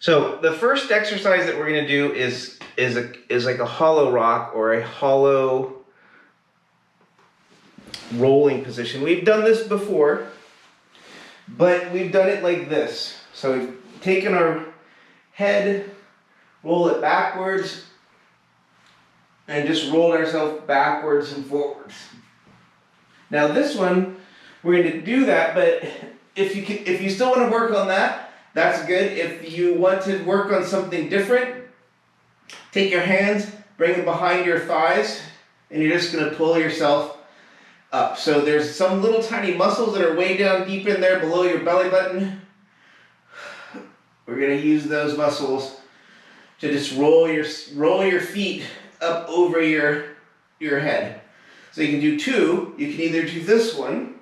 So the first exercise that we're going to do is like a hollow rock or a hollow rolling position. We've done this before, but we've done it like this. So we've taken our head, roll it backwards, and just rolled ourselves backwards and forwards. Now this one, we're going to do that, but if you still want to work on that, that's good. If you want to work on something different, take your hands, bring them behind your thighs, and you're just going to pull yourself up. So there's some little tiny muscles that are way down deep in there below your belly button. We're going to use those muscles to just roll your feet up over your head. So you can do two. You can either do this one,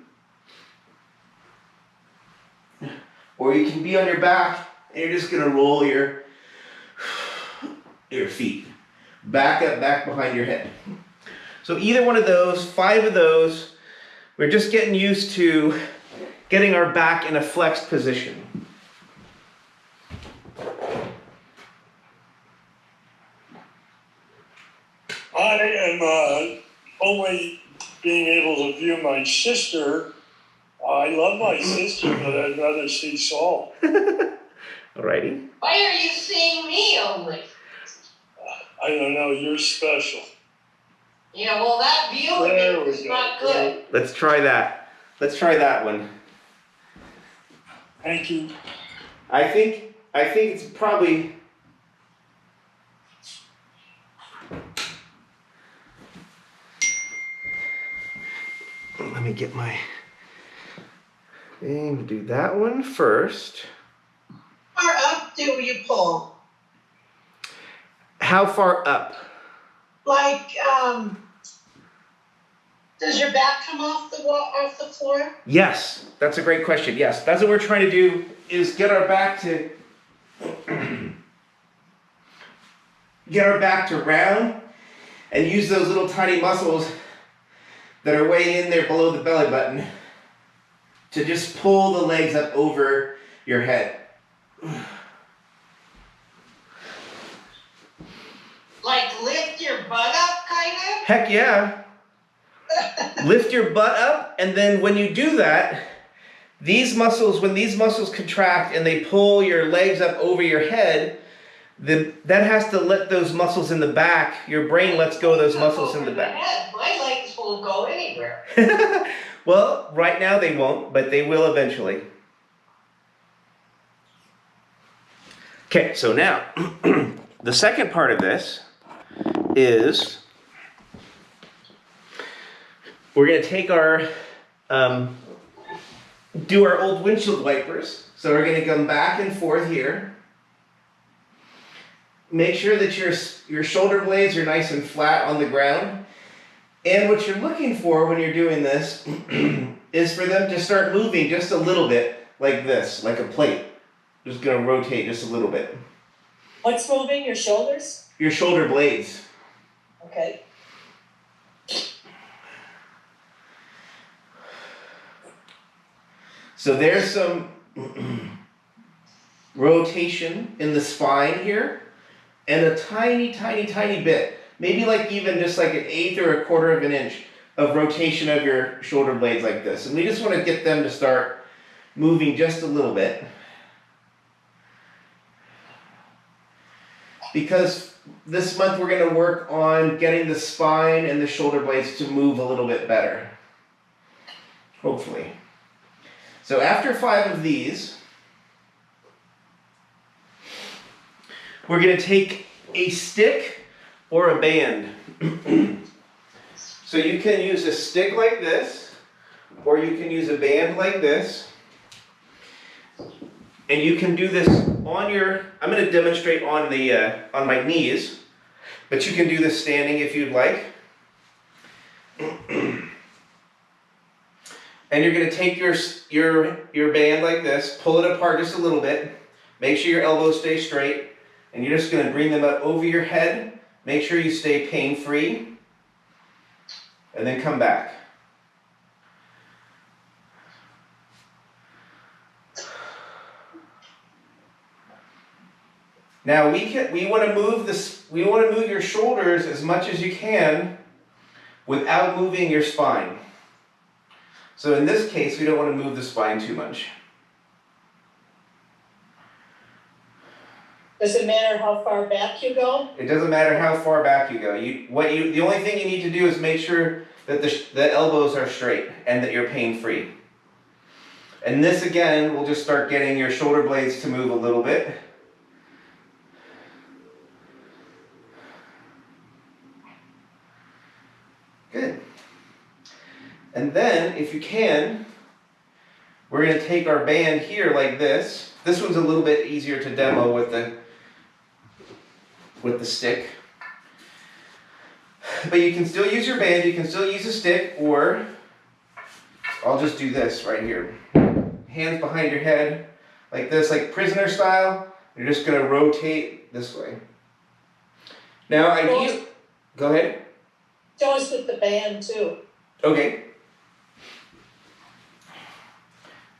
or you can be on your back and you're just going to roll your feet back up, back behind your head. So either one of those, 5 of those, we're just getting used to getting our back in a flexed position. I am only being able to view my sister. I love my sister, but I'd rather see Saul. Alrighty. Why are you seeing me only? I don't know, you're special. Yeah, well, that view of it is not good. Let's try that. Let's try that one. Thank you. I think it's probably... Let me get my thing to do that one first. How far up do you pull? How far up? Like, does your back come off the floor? Yes, that's a great question. Yes, that's what we're trying to do, is get our back to round and use those little tiny muscles that are way in there below the belly button to just pull the legs up over your head. Like lift your butt up, kind of? Heck yeah. Lift your butt up, and then when you do that, when these muscles contract and they pull your legs up over your head, that has to let those muscles in the back, your brain lets go of those muscles in the back. My legs won't go anywhere. Well, right now they won't, but they will eventually. Okay, so now, the second part of this is we're going to take our, do our old windshield wipers. So we're going to come back and forth here. Make sure that your shoulder blades are nice and flat on the ground. And what you're looking for when you're doing this is for them to start moving just a little bit like this, like a plate. Just going to rotate just a little bit. What's moving? Your shoulders? Your shoulder blades. Okay. So there's some rotation in the spine here, and a tiny, tiny, tiny bit, maybe like even just like 1/8 or 1/4 of an inch of rotation of your shoulder blades like this. And we just want to get them to start moving just a little bit. Because this month we're going to work on getting the spine and the shoulder blades to move a little bit better. Hopefully. So after 5 of these, we're going to take a stick or a band. So you can use a stick like this, or you can use a band like this. And you can do this on I'm going to demonstrate on my knees, but you can do this standing if you'd like. And you're going to take your band like this, pull it apart just a little bit, make sure your elbows stay straight, and you're just going to bring them up over your head. Make sure you stay pain-free, and then come back. Now we want to move your shoulders as much as you can without moving your spine. So in this case, we don't want to move the spine too much. Does it matter how far back you go? It doesn't matter how far back you go. The only thing you need to do is make sure that the elbows are straight and that you're pain-free. And this again will just start getting your shoulder blades to move a little bit. Good. And then, if you can, we're going to take our band here like this. This one's a little bit easier to demo with the stick. But you can still use your band, you can still use a stick, or I'll just do this right here. Hands behind your head, like this, like prisoner style. You're just going to rotate this way. Now, go ahead. Show us with the band too. Okay.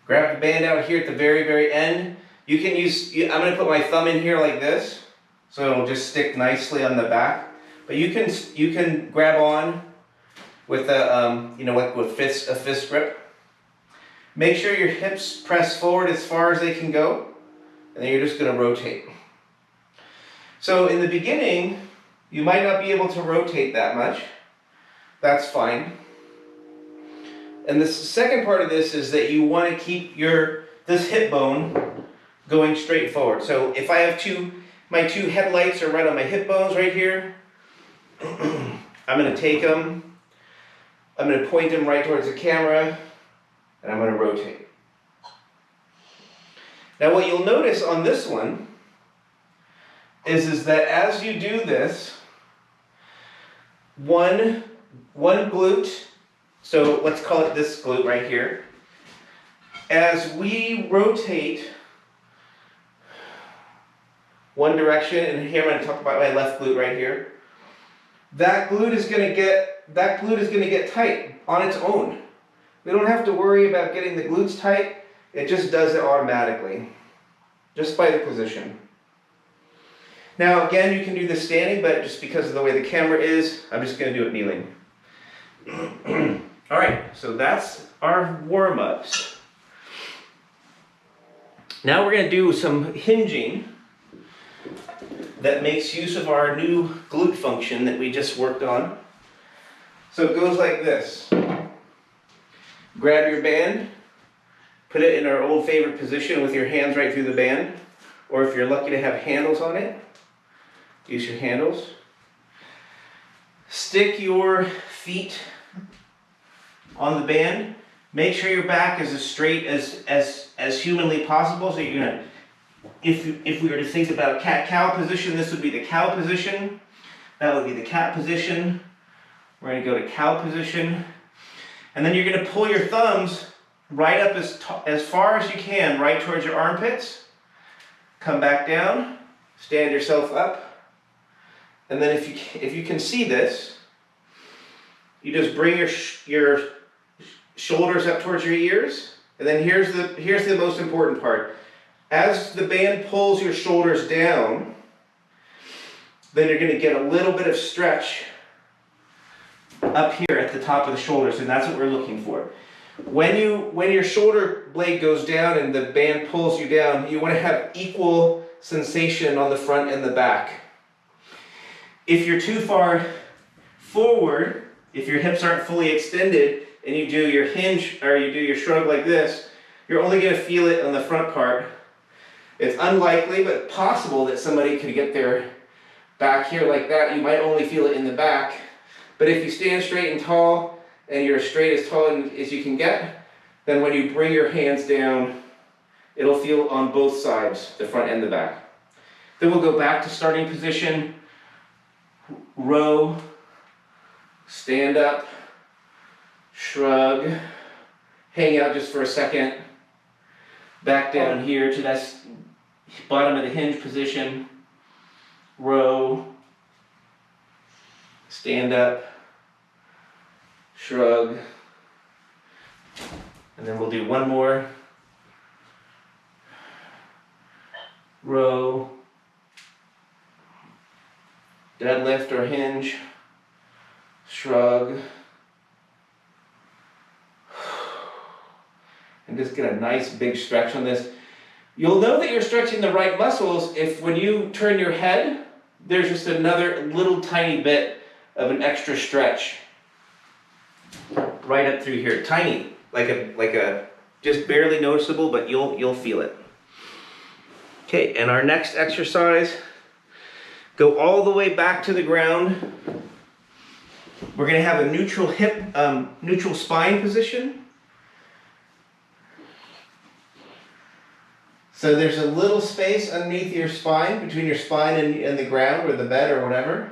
Grab the band out here at the very, very end. You can I'm going to put my thumb in here like this, so it'll just stick nicely on the back. But you can grab on with a fist grip. Make sure your hips press forward as far as they can go, and then you're just going to rotate. So in the beginning, you might not be able to rotate that much. That's fine. And the second part of this is that you want to keep this hip bone going straight forward. So if I have my two headlights are right on my hip bones right here, I'm going to take them, I'm going to point them right towards the camera, and I'm going to rotate. Now what you'll notice on this one is that as you do this, one glute, so let's call it this glute right here, as we rotate one direction, and here I'm going to talk about my left glute right here, that glute is going to get tight on its own. We don't have to worry about getting the glutes tight. It just does it automatically, just by the position. Now again, you can do this standing, but just because of the way the camera is, I'm just going to do it kneeling. All right, so that's our warm-ups. Now we're going to do some hinging that makes use of our new glute function that we just worked on. So it goes like this. Grab your band, put it in our old favorite position with your hands right through the band, or if you're lucky to have handles on it, use your handles. Stick your feet on the band. Make sure your back is as straight as humanly possible. So you're gonna, if we were to think about cat-cow position, this would be the cow position. That would be the cat position. We're gonna go to cow position. And then you're gonna pull your thumbs right up as far as you can, right towards your armpits. Come back down, stand yourself up. And then if you can see this, you just bring your shoulders up towards your ears. And then here's the most important part. As the band pulls your shoulders down, then you're going to get a little bit of stretch up here at the top of the shoulders, and that's what we're looking for. When your shoulder blade goes down and the band pulls you down, you want to have equal sensation on the front and the back. If you're too far forward, if your hips aren't fully extended, and you do your hinge or you do your shrug like this, you're only going to feel it on the front part. It's unlikely, but possible that somebody could get their back here like that. You might only feel it in the back. But if you stand straight and tall, and you're straight as tall as you can get, then when you bring your hands down, it'll feel on both sides, the front and the back. Then we'll go back to starting position, row, stand up, shrug, hang out just for a second, back down here to that bottom of the hinge position, row, stand up, shrug, and then we'll do one more, row, deadlift or hinge, shrug, and just get a nice big stretch on this. You'll know that you're stretching the right muscles if when you turn your head, there's just another little tiny bit of an extra stretch right up through here. Tiny, like a just barely noticeable, but you'll feel it. Okay, and our next exercise, go all the way back to the ground. We're gonna have a neutral hip, neutral spine position. So there's a little space underneath your spine, between your spine and the ground or the bed or whatever.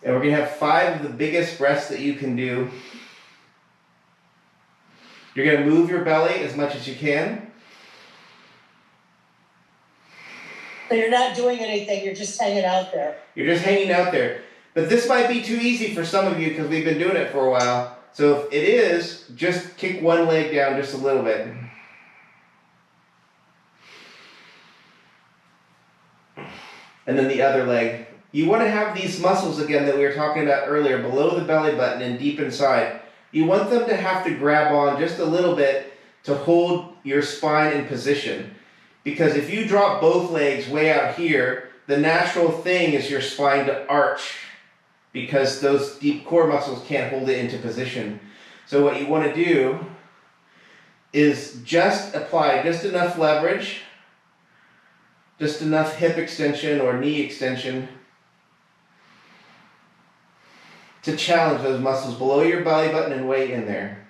And we're gonna have 5 of the biggest breaths that you can do. You're gonna move your belly as much as you can. So you're not doing anything, you're just hanging out there. You're just hanging out there. But this might be too easy for some of you because we've been doing it for a while. So if it is, just kick one leg down just a little bit. And then the other leg. You want to have these muscles again that we were talking about earlier, below the belly button and deep inside. You want them to have to grab on just a little bit to hold your spine in position. Because if you drop both legs way out here, the natural thing is your spine to arch, because those deep core muscles can't hold it into position. So what you want to do is just apply just enough leverage, just enough hip extension or knee extension to challenge those muscles below your belly button and way in there.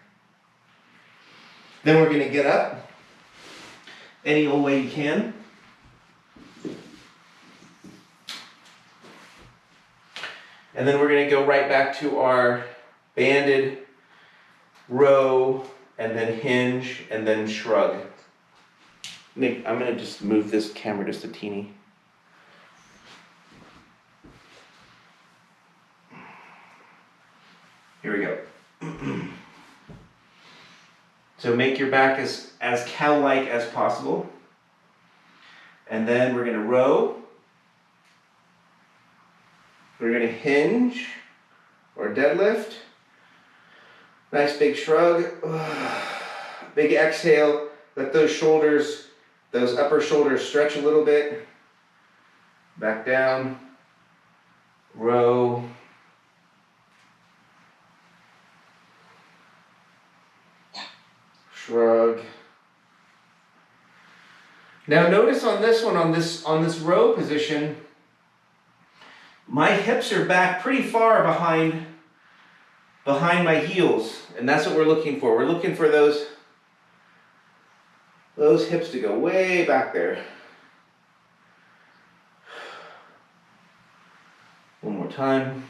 Then we're going to get up any old way you can. And then we're going to go right back to our banded row, and then hinge, and then shrug. Nick, I'm going to just move this camera just a teeny. Here we go. So make your back as cow-like as possible. And then we're going to row. We're going to hinge or deadlift. Nice big shrug. Big exhale. Let those shoulders, those upper shoulders stretch a little bit. Back down. Row. Shrug. Now notice on this one, on this row position, my hips are back pretty far behind my heels, and that's what we're looking for. We're looking for those hips to go way back there. One more time.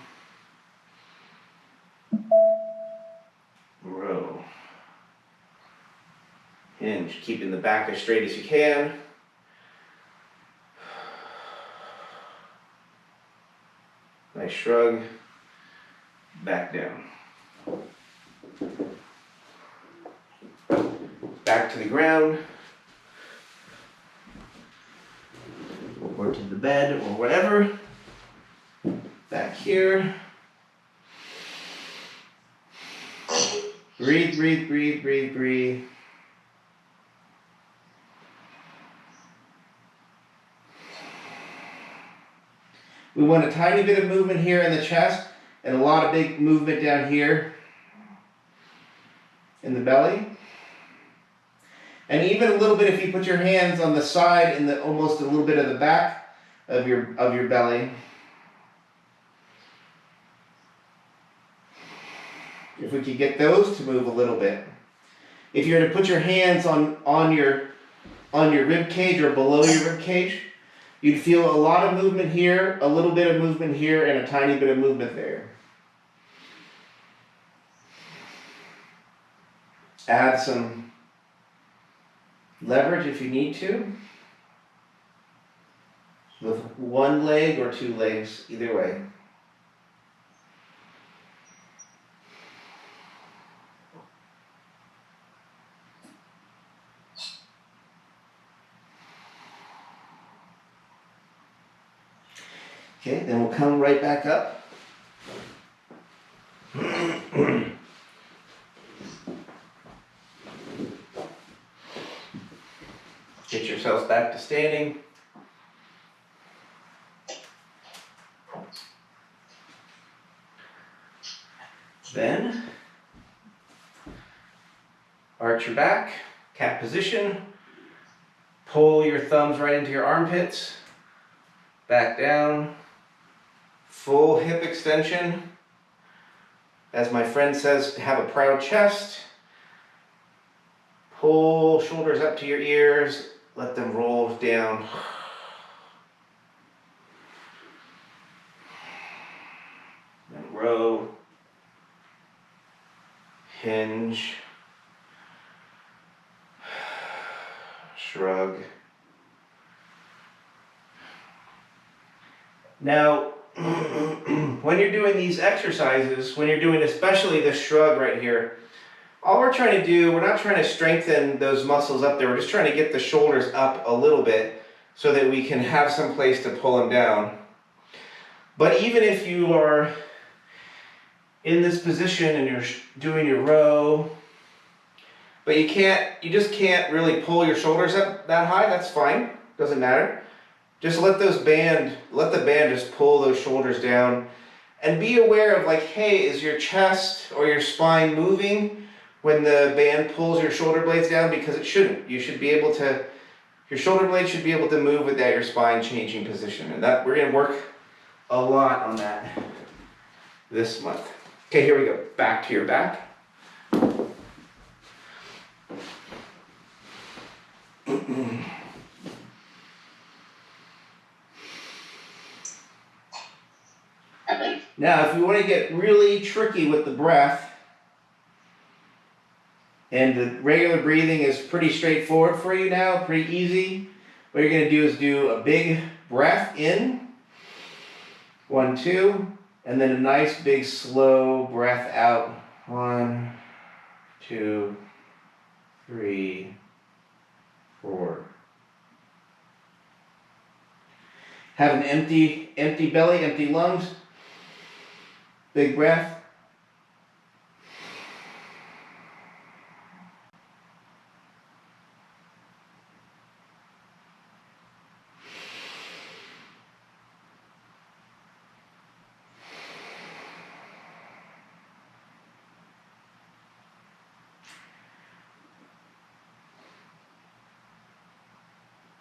Row. Hinge, keeping the back as straight as you can. Nice shrug. Back down. Back to the ground. Or to the bed or whatever. Back here. Breathe, breathe, breathe, breathe, breathe. We want a tiny bit of movement here in the chest and a lot of big movement down here in the belly. And even a little bit if you put your hands on the side and almost a little bit of the back of your belly. If we could get those to move a little bit. If you were to put your hands on your rib cage or below your rib cage, you'd feel a lot of movement here, a little bit of movement here, and a tiny bit of movement there. Add some leverage if you need to, with one leg or two legs, either way. Okay, then we'll come right back up. Get yourselves back to standing. Then, arch your back, cat position. Pull your thumbs right into your armpits. Back down. Full hip extension. As my friend says, have a proud chest. Pull shoulders up to your ears. Let them roll down. Then row. Hinge. Shrug. Now, when you're doing these exercises, when you're doing especially this shrug right here, all we're trying to do, we're not trying to strengthen those muscles up there, we're just trying to get the shoulders up a little bit so that we can have some place to pull them down. But even if you are in this position and you're doing your row, but you just can't really pull your shoulders up that high, that's fine, doesn't matter. Just let the band just pull those shoulders down, and be aware of like, hey, is your chest or your spine moving when the band pulls your shoulder blades down? Because it shouldn't. You should be able to, your shoulder blades should be able to move without your spine changing position. And that, we're gonna work a lot on that this month. Okay, here we go. Back to your back. Now, if you want to get really tricky with the breath, and the regular breathing is pretty straightforward for you now, pretty easy, what you're going to do is do a big breath in, 1, 2, and then a nice big slow breath out, 1, 2, 3, 4. Have an empty belly, empty lungs. Big breath.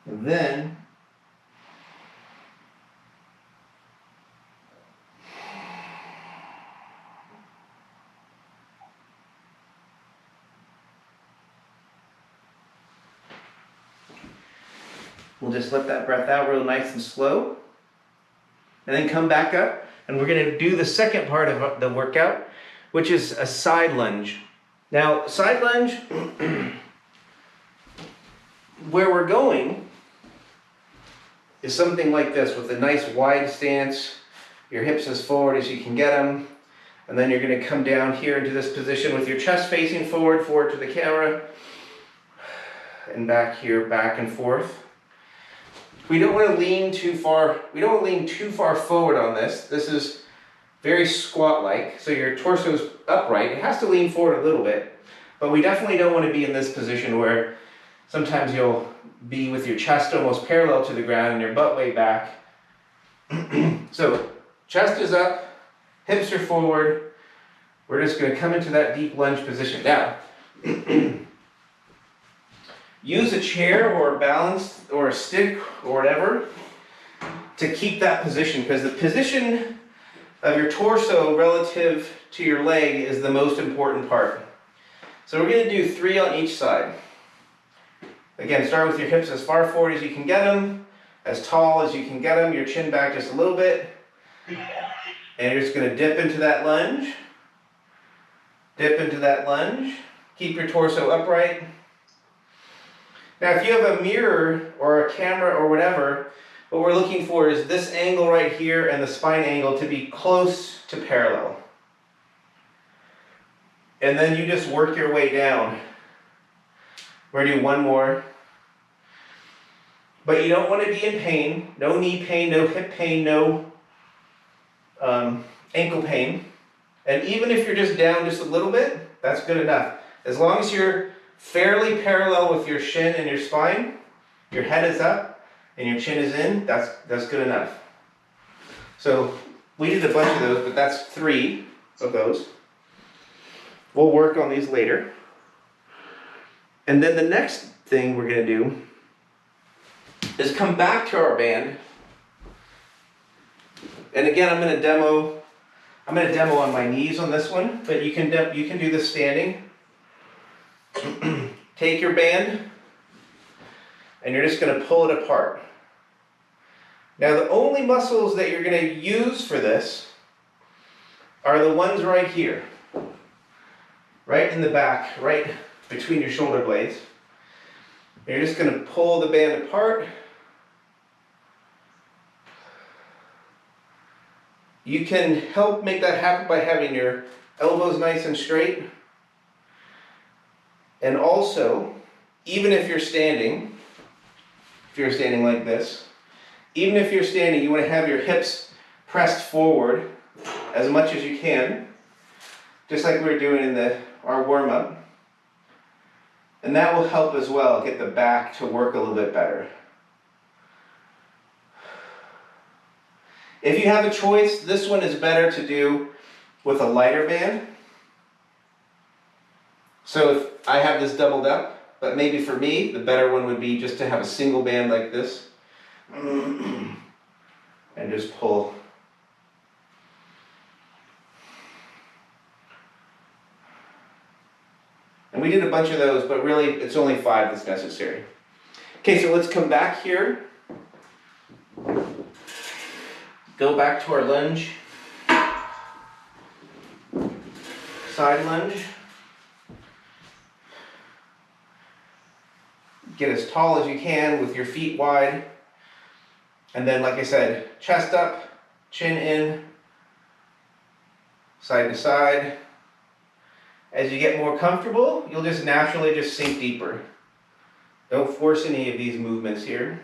And then we'll just let that breath out real nice and slow. And then come back up, and we're going to do the second part of the workout, which is a side lunge. Now, side lunge, where we're going is something like this, with a nice wide stance, your hips as forward as you can get them, and then you're going to come down here into this position with your chest facing forward to the camera, and back here, back and forth. We don't want to lean too far. We don't want to lean too far forward on this. This is very squat-like, so your torso's upright. It has to lean forward a little bit, but we definitely don't want to be in this position where sometimes you'll be with your chest almost parallel to the ground and your butt way back. So chest is up, hips are forward. We're just going to come into that deep lunge position. Now, use a chair or a balance or a stick or whatever to keep that position, because the position of your torso relative to your leg is the most important part. So we're going to do 3 on each side. Again, start with your hips as far forward as you can get them, as tall as you can get them, your chin back just a little bit. And you're just going to dip into that lunge. Dip into that lunge. Keep your torso upright. Now, if you have a mirror or a camera or whatever, what we're looking for is this angle right here and the spine angle to be close to parallel. And then you just work your way down. We're going to do 1 more. But you don't want to be in pain. No knee pain, no hip pain, no ankle pain. And even if you're just down just a little bit, that's good enough. As long as you're fairly parallel with your shin and your spine, your head is up and your chin is in, that's good enough. So we did a bunch of those, but that's 3 of those. We'll work on these later. And then the next thing we're gonna do is come back to our band. And again, I'm gonna demo on my knees on this one, but you can do this standing. Take your band and you're just gonna pull it apart. Now the only muscles that you're gonna use for this are the ones right here. Right in the back, right between your shoulder blades. You're just gonna pull the band apart. You can help make that happen by having your elbows nice and straight. And also, even if you're standing like this, even if you're standing, you want to have your hips pressed forward as much as you can, just like we were doing in our warm-up. And that will help as well, get the back to work a little bit better. If you have a choice, this one is better to do with a lighter band. So if I have this doubled up, but maybe for me, the better one would be just to have a single band like this. And just pull. And we did a bunch of those, but really it's only 5 that's necessary. Okay, so let's come back here. Go back to our lunge. Side lunge. Get as tall as you can with your feet wide. And then, like I said, chest up, chin in, side to side. As you get more comfortable, you'll just naturally just sink deeper. Don't force any of these movements here.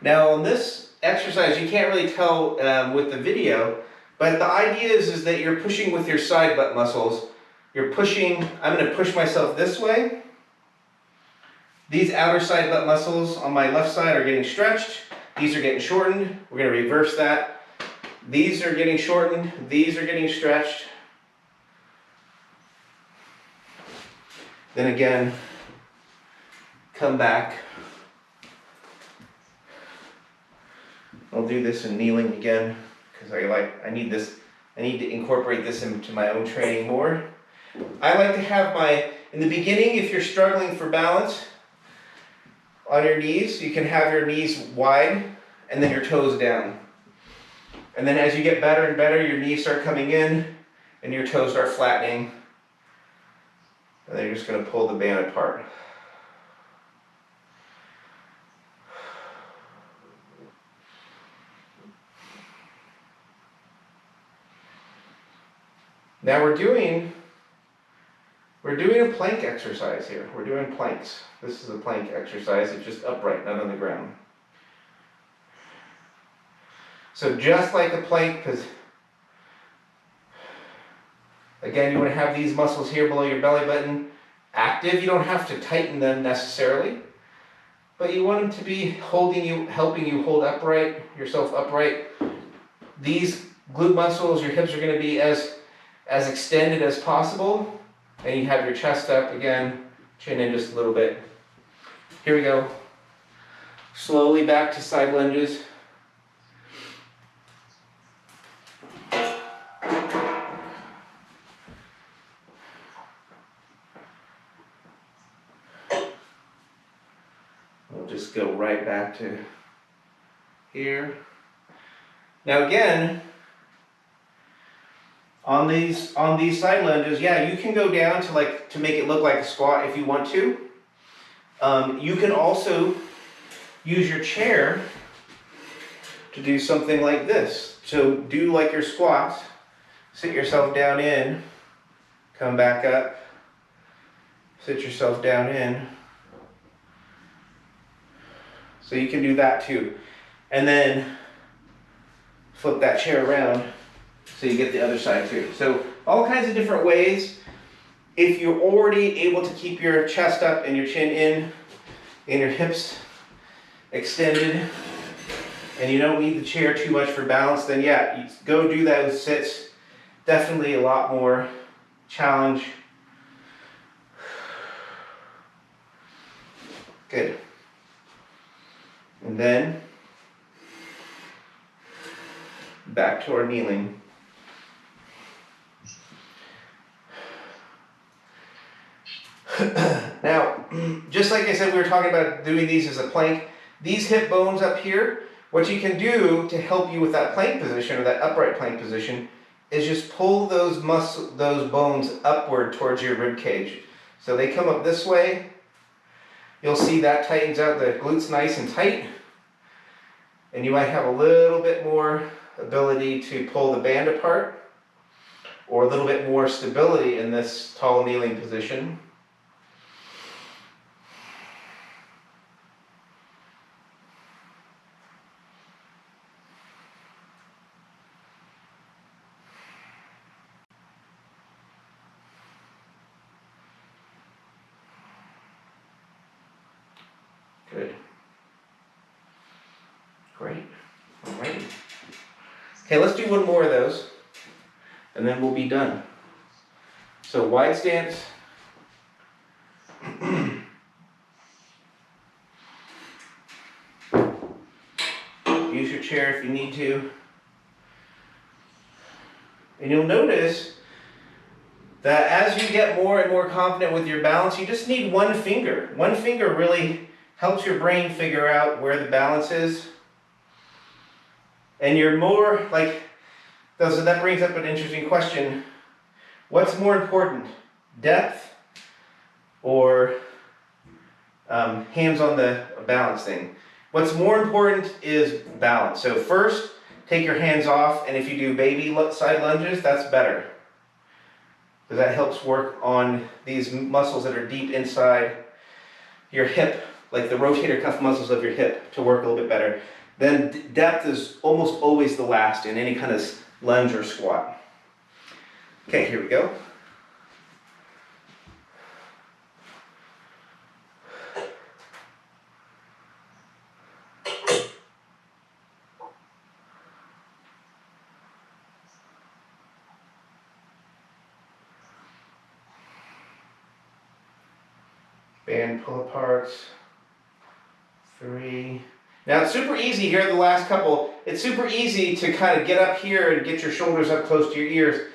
Now on this exercise, you can't really tell with the video, but the idea is that you're pushing with your side butt muscles. You're pushing, I'm going to push myself this way. These outer side butt muscles on my left side are getting stretched. These are getting shortened. We're going to reverse that. These are getting shortened. These are getting stretched. Then again, come back. I'll do this in kneeling again because I need to incorporate this into my own training more. I like to have in the beginning, if you're struggling for balance on your knees, you can have your knees wide and then your toes down. And then as you get better and better, your knees start coming in and your toes start flattening. And then you're just going to pull the band apart. Now we're doing a plank exercise here. We're doing planks. This is a plank exercise. It's just upright, not on the ground. So just like a plank, because again, you want to have these muscles here below your belly button active. You don't have to tighten them necessarily, but you want them to be helping you hold yourself upright. These glute muscles, your hips are going to be as extended as possible, and you have your chest up again, chin in just a little bit. Here we go. Slowly back to side lunges. We'll just go right back to here. Now again, on these side lunges, yeah, you can go down to make it look like a squat if you want to. You can also use your chair to do something like this. So do like your squats, sit yourself down in, come back up, sit yourself down in. So you can do that too. And then flip that chair around so you get the other side too. So all kinds of different ways. If you're already able to keep your chest up and your chin in and your hips extended, and you don't need the chair too much for balance, then yeah, you go do those sits. Definitely a lot more challenge. Good. And then back to our kneeling. Now, just like I said, we were talking about doing these as a plank. These hip bones up here, what you can do to help you with that plank position or that upright plank position is just pull those bones upward towards your rib cage. So they come up this way. You'll see that tightens out the glutes nice and tight. And you might have a little bit more ability to pull the band apart or a little bit more stability in this tall kneeling position. Good. Great. All right. Okay, let's do one more of those, and then we'll be done. So wide stance. Use your chair if you need to. And you'll notice that as you get more and more confident with your balance, you just need one finger. One finger really helps your brain figure out where the balance is. And you're more like, so that brings up an interesting question. What's more important, depth or hands on the balance thing? What's more important is balance. So first, take your hands off, and if you do baby side lunges, that's better. Because that helps work on these muscles that are deep inside your hip, like the rotator cuff muscles of your hip, to work a little bit better. Then depth is almost always the last in any kind of lunge or squat. Okay, here we go. Band pull aparts. 3. Now it's super easy here, the last couple. It's super easy to kind of get up here and get your shoulders up close to your ears.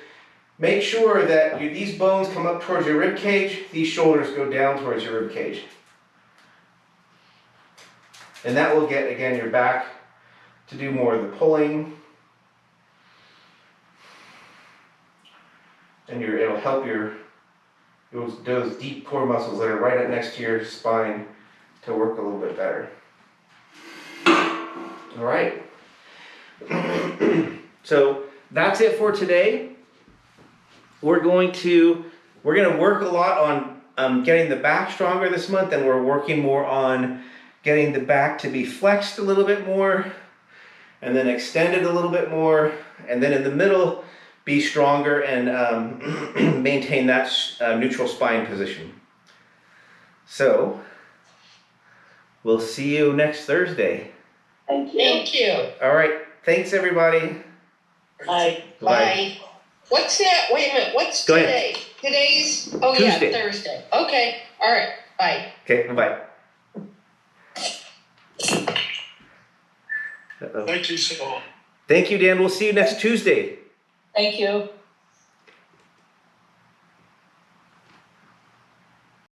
Make sure that these bones come up towards your rib cage, these shoulders go down towards your rib cage. And that will get, again, your back to do more of the pulling. And it'll help those deep core muscles that are right up next to your spine to work a little bit better. All right. So that's it for today. We're going to work a lot on getting the back stronger this month, and we're working more on getting the back to be flexed a little bit more, and then extended a little bit more, and then in the middle, be stronger and maintain that neutral spine position. So, we'll see you next Thursday. Thank you. Thank you. All right. Thanks, everybody. Bye. Bye. What's that? Wait a minute. What's Go ahead. today? Today's, oh Tuesday. yeah, Thursday. Okay. All right. Bye. Okay, bye-bye. Uh-oh. Thank you so much. Thank you, Dan. We'll see you next Tuesday. Thank you.